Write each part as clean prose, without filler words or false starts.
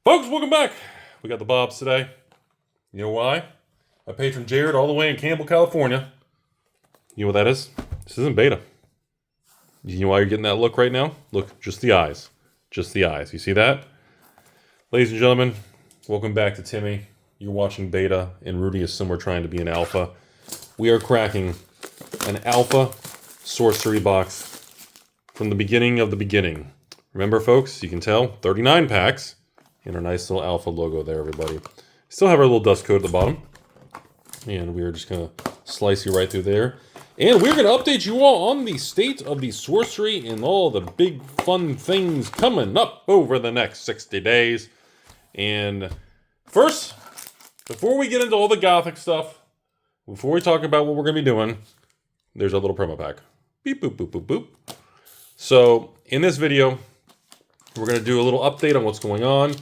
Folks, welcome back. We got the Bobs today. You know why? My patron Jared, all the way in Campbell, California. You know what that is? This isn't beta. You know why you're getting that look right now? Look, just the eyes. Just the eyes. You see that? Ladies and gentlemen, welcome back to Timmy. You're watching beta, and Rudy is somewhere trying to be an alpha. We are cracking an alpha sorcery box from the beginning of the beginning. Remember, folks, you can tell, 39 packs. And our nice little alpha logo there, everybody. Still have our little dust coat at the bottom. And we're just going to slice you right through there. And we're going to update you all on the state of the sorcery and all the big fun things coming up over the next 60 days. And first, before we get into all the Gothic stuff, before we talk about what we're going to be doing, there's a little promo pack. Beep, boop, boop, boop, boop. So, in this video, we're going to do a little update on what's going on.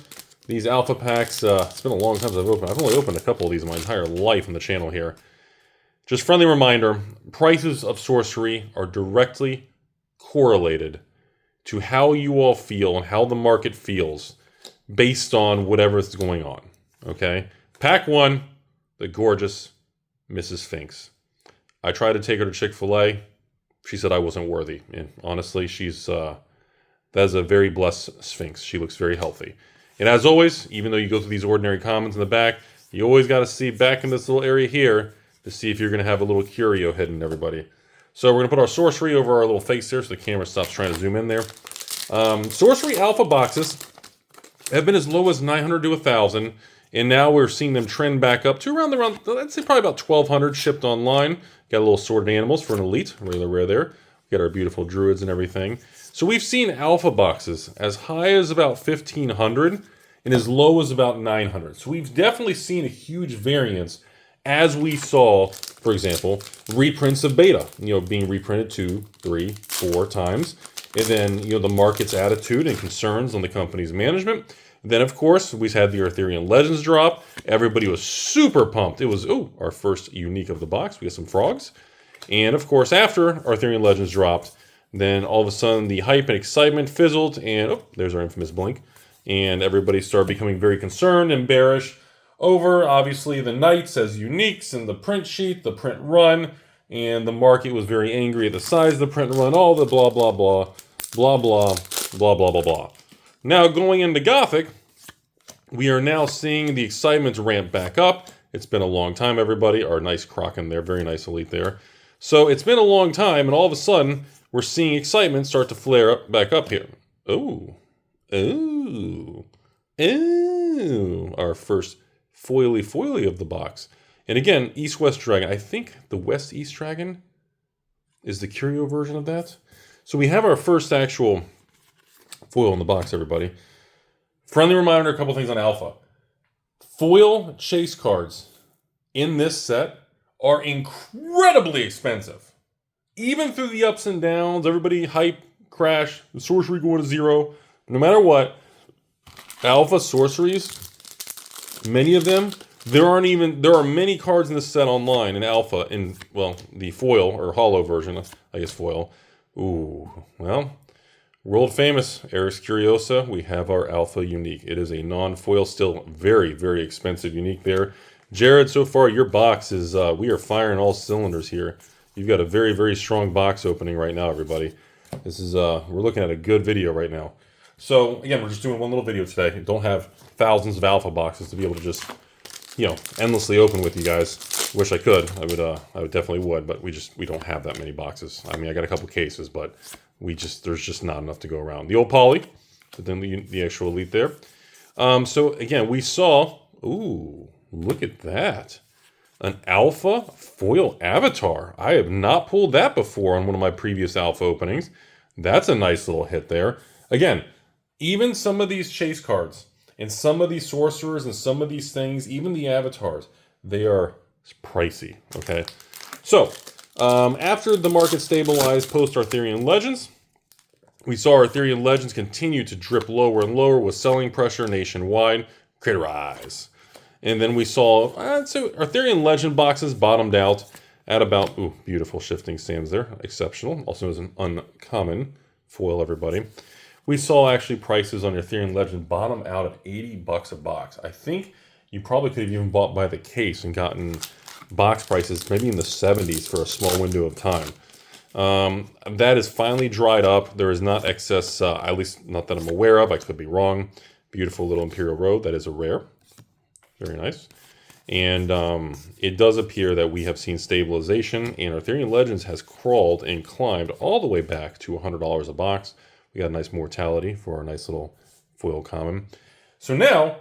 These alpha packs, it's been a long time since I've opened. I've only opened a couple of these in my entire life on the channel here. Just friendly reminder, prices of sorcery are directly correlated to how you all feel and how the market feels based on whatever is going on. Okay? Pack 1, the gorgeous Mrs. Sphinx. I tried to take her to Chick-fil-A. She said I wasn't worthy. And honestly, that is a very blessed Sphinx. She looks very healthy. And as always, even though you go through these ordinary commons in the back, you always got to see back in this little area here to see if you're going to have a little curio hidden, everybody. So we're going to put our sorcery over our little face here so the camera stops trying to zoom in there. Sorcery alpha boxes have been as low as 900 to 1,000, and now we're seeing them trend back up to around, let's say probably about 1,200 shipped online. Got a little sorted animals for an elite, really rare there. We got our beautiful druids and everything. So we've seen alpha boxes as high as about 1,500 and as low as about 900. So we've definitely seen a huge variance as we saw, for example, reprints of beta, being reprinted 2, 3, 4 times. And then, the market's attitude and concerns on the company's management. Then, of course, we had the Arthurian Legends drop. Everybody was super pumped. It was, our first unique of the box. We got some frogs. And, of course, after Arthurian Legends dropped, then all of a sudden the hype and excitement fizzled, and there's our infamous blink. And everybody started becoming very concerned and bearish over, obviously, the knights as uniques and the print sheet, the print run. And the market was very angry at the size of the print run, all the blah, blah, blah, blah, blah, blah, blah, blah, blah. Now, going into Gothic, we are now seeing the excitement ramp back up. It's been a long time, everybody. Our nice Kraken there, very nice elite there. So it's been a long time, and all of a sudden, we're seeing excitement start to flare up back up here. Ooh. Our first foily of the box. And again, East-West Dragon. I think the West-East Dragon is the curio version of that. So we have our first actual foil in the box, everybody. Friendly reminder, a couple things on Alpha. Foil chase cards in this set are incredibly expensive. Even through the ups and downs, everybody hype, crash, the sorcery going to 0. No matter what, Alpha sorceries, many of them, there are many cards in this set online in Alpha, the foil or hollow version, I guess foil. Ooh, well, world famous Eris Curiosa, we have our Alpha unique. It is a non-foil, still very, very expensive unique there. Jared, so far your box is, we are firing all cylinders here. You've got a very, very strong box opening right now, everybody. This is, we're looking at a good video right now. So, again, we're just doing one little video today. Don't have thousands of alpha boxes to be able to just, endlessly open with you guys. Wish I could. I would definitely would, but we don't have that many boxes. I mean, I got a couple cases, but there's just not enough to go around. The old poly, but then the actual elite there. So, again, we saw, ooh, look at that. An alpha foil avatar. I have not pulled that before on one of my previous alpha openings. That's a nice little hit there. Again, even some of these chase cards and some of these sorcerers and some of these things, even the avatars, they are pricey, okay? So, after the market stabilized post-Arthurian Legends, we saw Arthurian Legends continue to drip lower and lower with selling pressure nationwide. Craterize. And then we saw, so Arthurian Legend boxes bottomed out at about, ooh, beautiful shifting stands there. Exceptional. Also known as an uncommon foil, everybody. we saw actually prices on Ethereum Legend bottom out at $80 a box. I think you probably could have even bought by the case and gotten box prices maybe in the 70s for a small window of time. That is finally dried up. There is not excess, at least not that I'm aware of. I could be wrong. Beautiful little Imperial Road. That is a rare. Very nice. And it does appear that we have seen stabilization, and Ethereum Legends has crawled and climbed all the way back to $100 a box. We got a nice mortality for our nice little foil common. So now,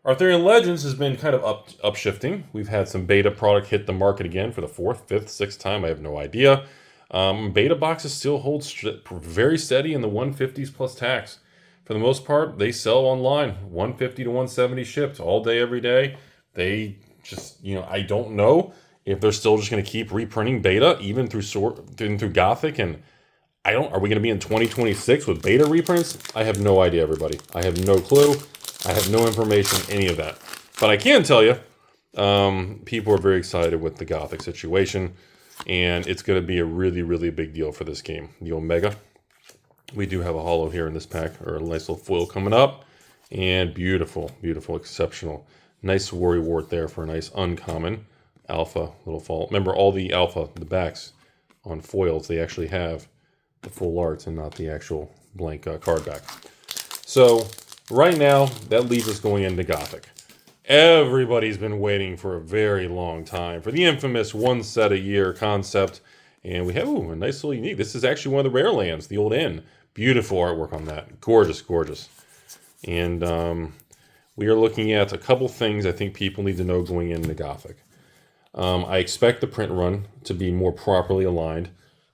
our Ethereum Legends has been kind of upshifting. We've had some beta product hit the market again for the 4th, 5th, 6th time. I have no idea. Beta boxes still hold very steady in the 150s plus tax. For the most part, they sell online, 150 to 170 shipped all day, every day. They just, I don't know if they're still just going to keep reprinting beta, even through Gothic, and are we going to be in 2026 with beta reprints? I have no idea, everybody. I have no clue. I have no information, any of that. But I can tell you, people are very excited with the Gothic situation, and it's going to be a really, really big deal for this game. The Omega. We do have a holo here in this pack, or a nice little foil coming up. And beautiful, beautiful, exceptional. Nice worry wart there for a nice uncommon alpha little fall. Remember, all the alpha, the backs on foils, they actually have the full arts and not the actual blank card back. So right now, that leaves us going into Gothic. Everybody's been waiting for a very long time for the infamous one set a year concept. And we have a nice little unique. This is actually one of the rare lands, the old inn. Beautiful artwork on that. Gorgeous, gorgeous. And we are looking at a couple things I think people need to know going into Gothic. I expect the print run to be more properly aligned.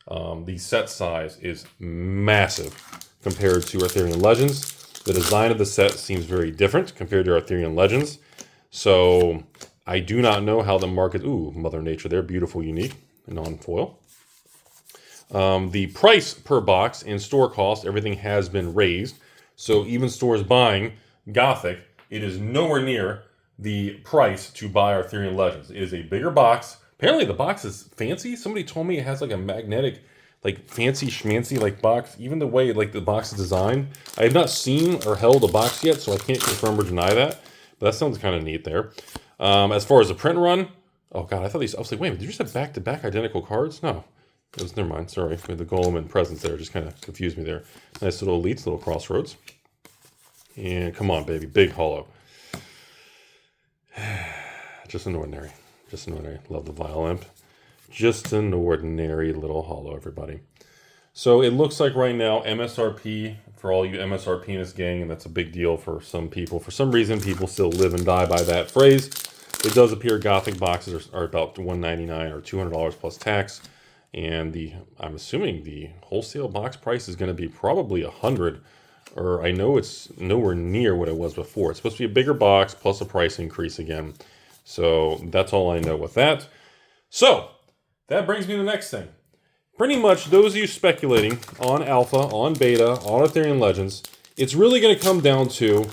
The set size is massive compared to Ethereum Legends. The design of the set seems very different compared to Ethereum Legends. So I do not know how the market... Ooh, Mother Nature there. Beautiful, unique, non-foil. The price per box and store cost, everything has been raised. So even stores buying Gothic, it is nowhere near the price to buy our Ethereum Legends. It is a bigger box. Apparently the box is fancy. Somebody told me it has like a magnetic, like fancy schmancy like box. Even the way like the box is designed. I have not seen or held a box yet, so I can't confirm or deny that. But that sounds kind of neat there. As far as the print run, oh god, I was like, wait, did you just have back-to-back identical cards? No. Never mind, sorry. The Golem and Presence there just kind of confused me there. Nice little elites, little crossroads. And come on, baby, big holo. Just an ordinary. Just an ordinary. Love the Vile Imp. Just an ordinary little holo, everybody. So it looks like right now, MSRP, for all you MSRP-ness gang, and that's a big deal for some people. For some reason, people still live and die by that phrase. It does appear Gothic boxes are about $199 or $200 plus tax. And I'm assuming the wholesale box price is going to be probably $100, or I know it's nowhere near what it was before. It's supposed to be a bigger box plus a price increase again. So that's all I know with that. So that brings me to the next thing. Pretty much those of you speculating on alpha, on beta, on Ethereum Legends, it's really going to come down to,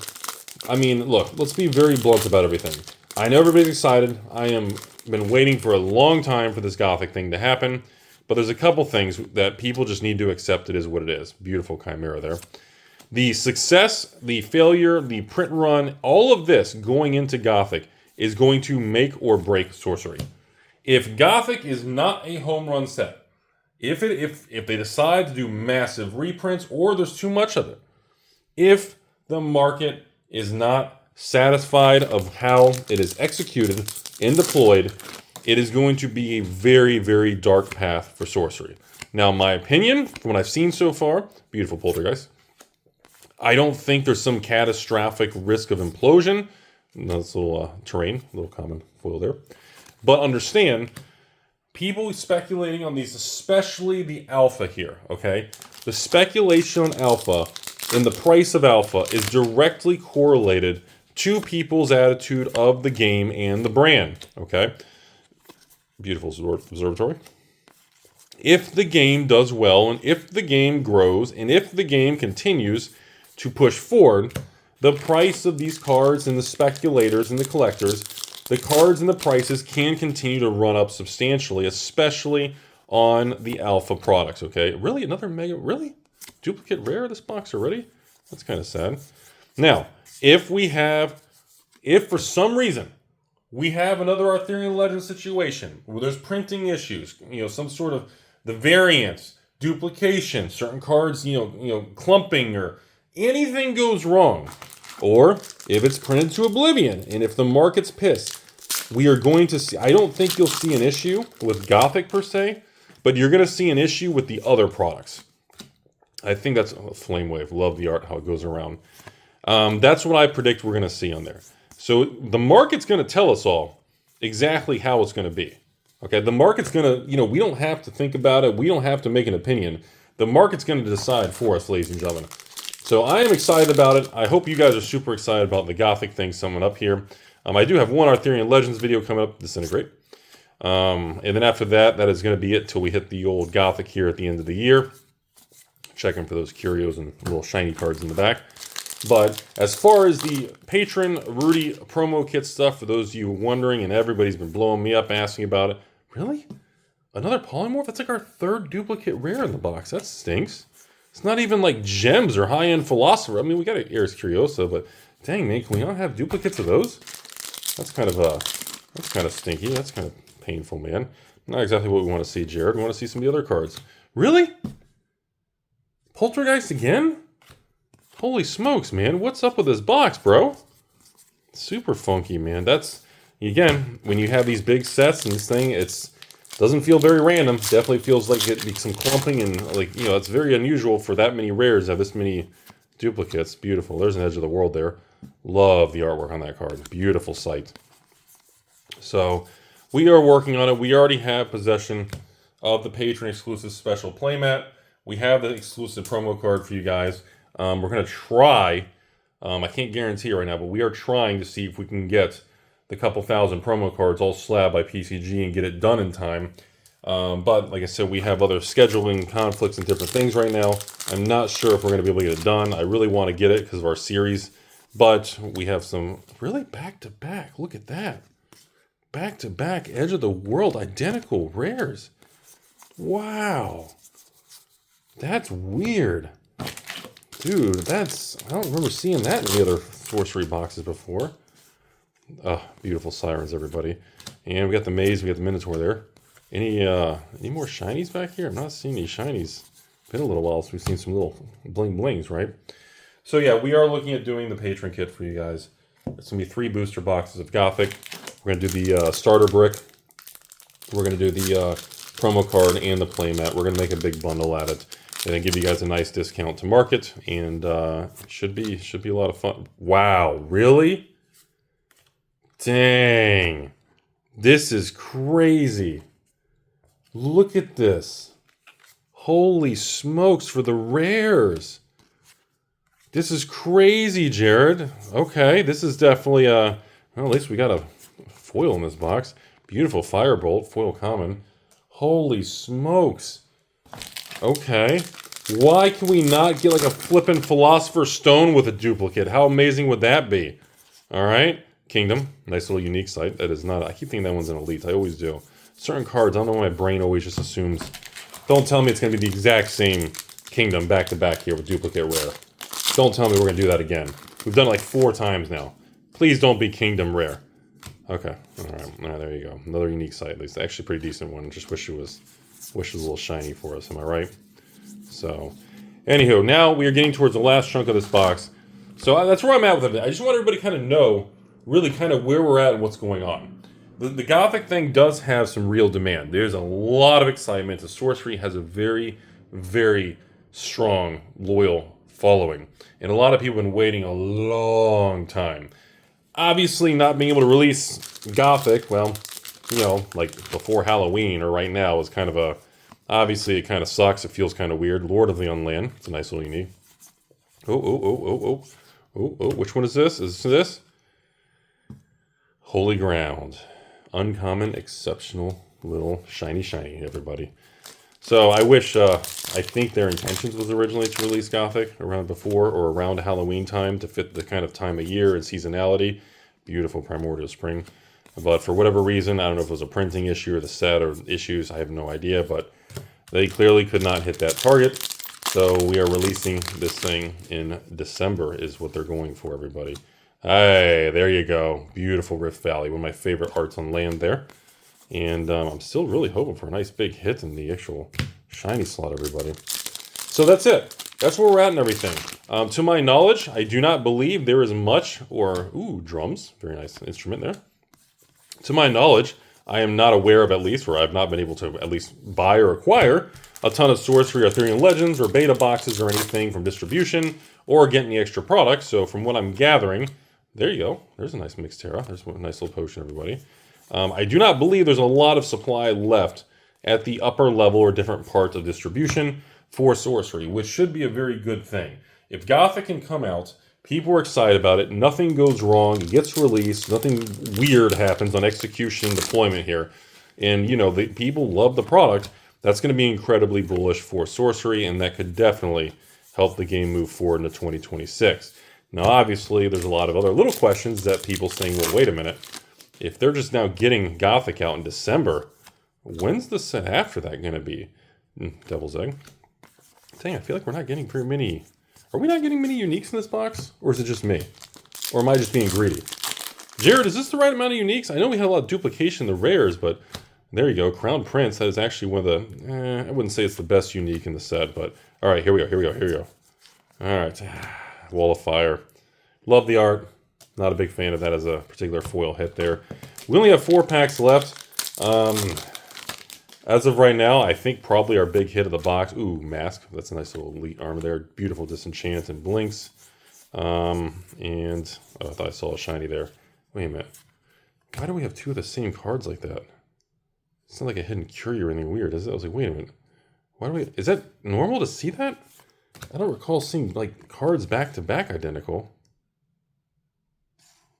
I mean, look, let's be very blunt about everything. I know everybody's excited. I am been waiting for a long time for this Gothic thing to happen. But there's a couple things that people just need to accept it is what it is. Beautiful Chimera there. The success, the failure, the print run, all of this going into Gothic is going to make or break Sorcery. If Gothic is not a home run set, if they decide to do massive reprints or there's too much of it, if the market is not satisfied of how it is executed and deployed, it is going to be a very, very dark path for Sorcery. Now, my opinion, from what I've seen so far, beautiful poltergeist, I don't think there's some catastrophic risk of implosion. Nice little terrain, little common foil there. But understand, people speculating on these, especially the alpha here, okay? The speculation on alpha and the price of alpha is directly correlated to people's attitude of the game and the brand, okay? Beautiful observatory. If the game does well, and if the game grows, and if the game continues to push forward, the price of these cards and the speculators and the collectors, the cards and the prices can continue to run up substantially, especially on the alpha products, okay? Really? Another mega? Really? Duplicate rare this box already? That's kind of sad. Now, if for some reason we have another Arthurian Legend situation where there's printing issues, some sort of the variants, duplication, certain cards, clumping, or anything goes wrong, or if it's printed to oblivion, and if the market's pissed, we are going to see, I don't think you'll see an issue with Gothic per se, but you're going to see an issue with the other products. I think that's a Flame Wave. Love the art, how it goes around. That's what I predict we're going to see on there. So the market's going to tell us all exactly how it's going to be. Okay, the market's going to, we don't have to think about it. We don't have to make an opinion. The market's going to decide for us, ladies and gentlemen. So I am excited about it. I hope you guys are super excited about the Gothic thing coming up here. I do have one Arthurian Legends video coming up, Disintegrate. And then after that, that is going to be it till we hit the old Gothic here at the end of the year. Checking for those curios and little shiny cards in the back. But as far as the Patron Rudy promo kit stuff, for those of you wondering, and everybody's been blowing me up asking about it. Really? Another polymorph? That's like our third duplicate rare in the box. That stinks. It's not even like gems or high-end philosopher. I mean, we got an Ares Curiosa, but dang, man, can we not have duplicates of those? That's kind of stinky. That's kind of painful, man. Not exactly what we want to see, Jared. We want to see some of the other cards. Really? Poltergeist again? Holy smokes, man. What's up with this box, bro? Super funky, man. That's, again, when you have these big sets and this thing, doesn't feel very random. Definitely feels like it'd be some clumping and, it's very unusual for that many rares to have this many duplicates. Beautiful. There's an Edge of the World there. Love the artwork on that card. Beautiful sight. So, we are working on it. We already have possession of the Patron exclusive special playmat. We have the exclusive promo card for you guys. We're going to try, I can't guarantee it right now, but we are trying to see if we can get the couple thousand promo cards all slabbed by PCG and get it done in time. But like I said, we have other scheduling conflicts and different things right now. I'm not sure if we're going to be able to get it done. I really want to get it because of our series. But we have some really back-to-back. Look at that. Back-to-back Edge of the World identical rares. Wow. That's weird. Dude, I don't remember seeing that in the other Sorcery boxes before. Oh, beautiful sirens, everybody. And we got the maze, we got the Minotaur there. Any more shinies back here? I'm not seeing any shinies. Been a little while since we've seen some little bling blings, right? So yeah, we are looking at doing the Patron kit for you guys. It's going to be 3 booster boxes of Gothic. We're going to do the starter brick. We're going to do the promo card and the playmat. We're going to make a big bundle at it. And then give you guys a nice discount to market. And should be a lot of fun. Wow, really? Dang. This is crazy. Look at this. Holy smokes for the rares. This is crazy, Jared. Okay, this is definitely well, at least we got a foil in this box. Beautiful Firebolt, foil common. Holy smokes. Okay. Why can we not get like a flippin' Philosopher's Stone with a duplicate? How amazing would that be? Alright. Kingdom. Nice little unique site. That is not... I keep thinking that one's an elite. I always do. Certain cards, I don't know why my brain always just assumes... Don't tell me it's going to be the exact same Kingdom back-to-back here with duplicate rare. Don't tell me we're going to do that again. We've done it like 4 times now. Please don't be Kingdom rare. Okay. Alright, there you go. Another unique site. At least actually a pretty decent one. Just wish it was a little shiny for us. Am I right? So, anywho, now we are getting towards the last chunk of this box. So that's where I'm at with it. I just want everybody to kind of know really kind of where we're at and what's going on. The Gothic thing does have some real demand. There's a lot of excitement. The Sorcery has a very, very strong, loyal following. And a lot of people have been waiting a long time. Obviously, not being able to release Gothic, well, like before Halloween or right now is kind of a... Obviously, it kind of sucks. It feels kind of weird. Lord of the Unland. It's a nice little unique. Oh. Which one is this? Is this? Holy Ground. Uncommon, exceptional, little shiny, everybody. So I wish, I think their intentions was originally to release Gothic around before or around Halloween time to fit the kind of time of year and seasonality. Beautiful Primordial Spring. But for whatever reason, I don't know if it was a printing issue or the set or issues, I have no idea, but they clearly could not hit that target. So we are releasing this thing in December is what they're going for, everybody. Hey, there you go. Beautiful Rift Valley. One of my favorite arts on land there. And I'm still really hoping for a nice big hit in the actual shiny slot, everybody. So that's it. That's where we're at and everything. To my knowledge, I do not believe there is much or... Ooh, drums. Very nice instrument there. To my knowledge, I am not aware of at least, or I've not been able to at least buy or acquire a ton of Sorcery or Arthurian Legends or beta boxes or anything from distribution or get any extra products. So from what I'm gathering, there you go. There's a nice Mixterra. There's a nice little potion, everybody. I do not believe there's a lot of supply left at the upper level or different parts of distribution for Sorcery, which should be a very good thing. If Gothic can come out, people are excited about it, nothing goes wrong, it gets released, nothing weird happens on execution deployment here, and you know, the people love the product, that's going to be incredibly bullish for Sorcery, and that could definitely help the game move forward into 2026. Now, obviously, there's a lot of other little questions that people saying, well, wait a minute, if they're just now getting Gothic out in December, when's the set after that going to be? Devil's Egg. Dang, I feel like we're not getting very many. Are we not getting many uniques in this box? Or is it just me? Or am I just being greedy? Jared, is this the right amount of uniques? I know we had a lot of duplication in the rares, but there you go. Crown Prince, that is actually one of the... I wouldn't say it's the best unique in the set, but... Alright, here we go. Alright. Wall of Fire. Love the art. Not a big fan of that as a particular foil hit there. We only have 4 packs left. As of right now, I think probably our big hit of the box. Ooh, Mask. That's a nice little elite armor there. Beautiful Disenchant and Blinks. Oh, I thought I saw a shiny there. Wait a minute. Why do we have 2 of the same cards like that? It's not like a hidden curie or anything weird, is it? I was like, wait a minute. Why do we... Is that normal to see that? I don't recall seeing, like, cards back-to-back identical.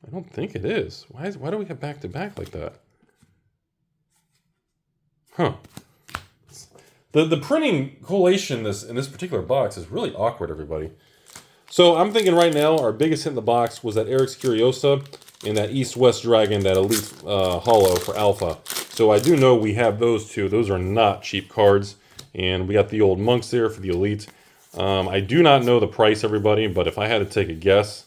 I don't think it is. Why do we have back-to-back like that? Huh. The printing collation in this particular box is really awkward, everybody. So I'm thinking right now our biggest hit in the box was that Eric's Curiosa and that East-West Dragon, that Elite Hollow for Alpha. So I do know we have those 2. Those are not cheap cards. And we got the old Monks there for the Elite. I do not know the price, everybody, but if I had to take a guess,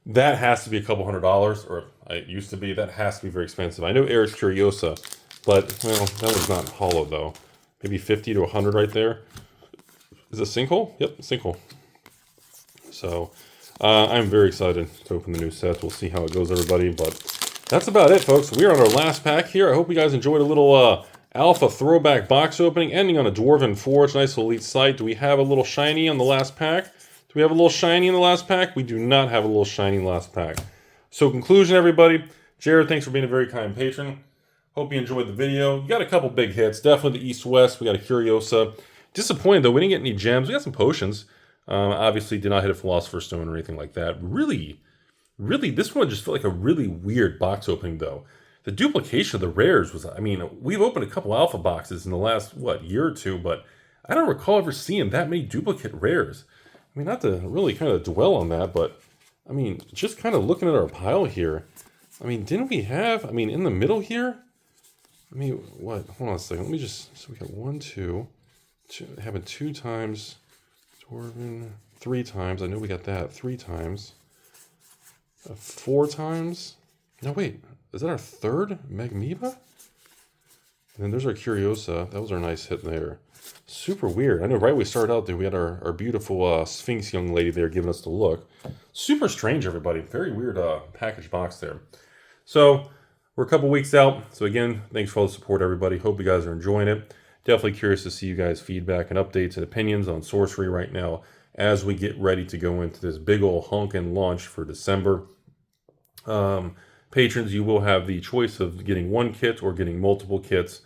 that has to be a couple $100, or it used to be. That has to be very expensive. I know Eric's Curiosa, but, well, that was not hollow, though. Maybe 50 to 100 right there. Is it Sinkhole? Yep, Sinkhole. So, I'm very excited to open the new sets. We'll see how it goes, everybody, but that's about it, folks. We are on our last pack here. I hope you guys enjoyed a little Alpha throwback box opening, ending on a Dwarven Forge. Nice Elite Sight. Do we have a little shiny on the last pack? Do we have a little shiny in the last pack? We do not have a little shiny in the last pack. So, conclusion, everybody. Jared, thanks for being a very kind patron. Hope you enjoyed the video. You got a couple big hits. Definitely the East-West. We got a Curiosa. Disappointed, though. We didn't get any gems. We got some potions. Obviously, did not hit a Philosopher's Stone or anything like that. Really, this one just felt like a really weird box opening, though. The duplication of the rares was... I mean, we've opened a couple Alpha boxes in the last, year or two, but I don't recall ever seeing that many duplicate rares. I mean, not to really kind of dwell on that, but, I mean, just kind of looking at our pile here, I mean, didn't we have... I mean, in the middle here... I mean, what? Hold on a second. Let me just... So we got 1, 2... Having 2 times. Dwarven. 3 times. I know we got that. 3 times. 4 times. No, wait. Is that our 3rd Magmeba? And then there's our Curiosa. That was our nice hit there. Super weird. I know right when we started out there, we had our beautiful Sphinx young lady there giving us the look. Super strange, everybody. Very weird package box there. So... We're a couple weeks out, so again, thanks for all the support, everybody. Hope you guys are enjoying it. Definitely curious to see you guys' feedback and updates and opinions on Sorcery right now as we get ready to go into this big ol' honkin' launch for December. Patrons, you will have the choice of getting 1 kit or getting multiple kits.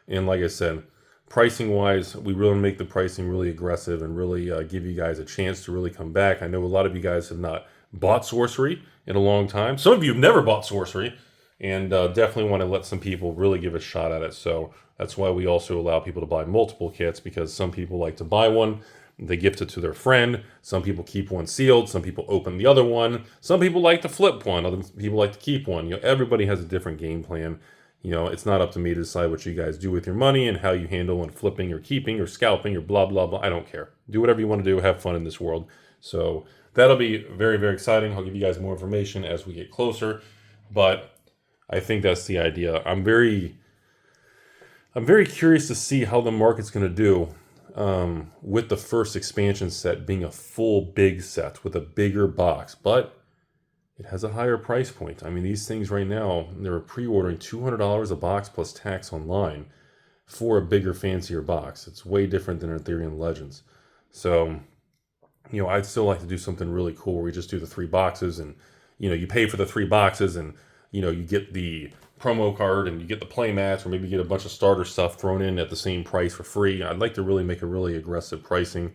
And like I said, pricing-wise, we really make the pricing really aggressive and really give you guys a chance to really come back. I know a lot of you guys have not bought Sorcery in a long time. Some of you have never bought Sorcery. And definitely want to let some people really give a shot at it. So that's why we also allow people to buy multiple kits, because some people like to buy one, they gift it to their friend. Some people keep one sealed. Some people open the other one. Some people like to flip one. Other people like to keep one. You know, everybody has a different game plan. You know, it's not up to me to decide what you guys do with your money and how you handle and flipping or keeping or scalping or blah, blah, blah. I don't care. Do whatever you want to do. Have fun in this world. So that'll be very, very exciting. I'll give you guys more information as we get closer. But I think that's the idea. I'm very curious to see how the market's going to do with the first expansion set being a full big set with a bigger box. But it has a higher price point. I mean, these things right now, they're pre-ordering $200 a box plus tax online for a bigger, fancier box. It's way different than Ethereum Legends. So, you know, I'd still like to do something really cool where we just do the 3 boxes and, you know, you pay for the 3 boxes and, you know, you get the promo card and you get the play mats, or maybe you get a bunch of starter stuff thrown in at the same price for free. I'd like to really make a really aggressive pricing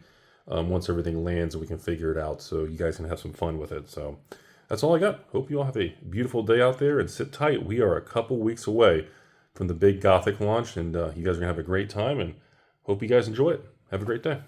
once everything lands and we can figure it out so you guys can have some fun with it. So that's all I got. Hope you all have a beautiful day out there and sit tight. We are a couple weeks away from the big Gothic launch, and you guys are going to have a great time, and hope you guys enjoy it. Have a great day.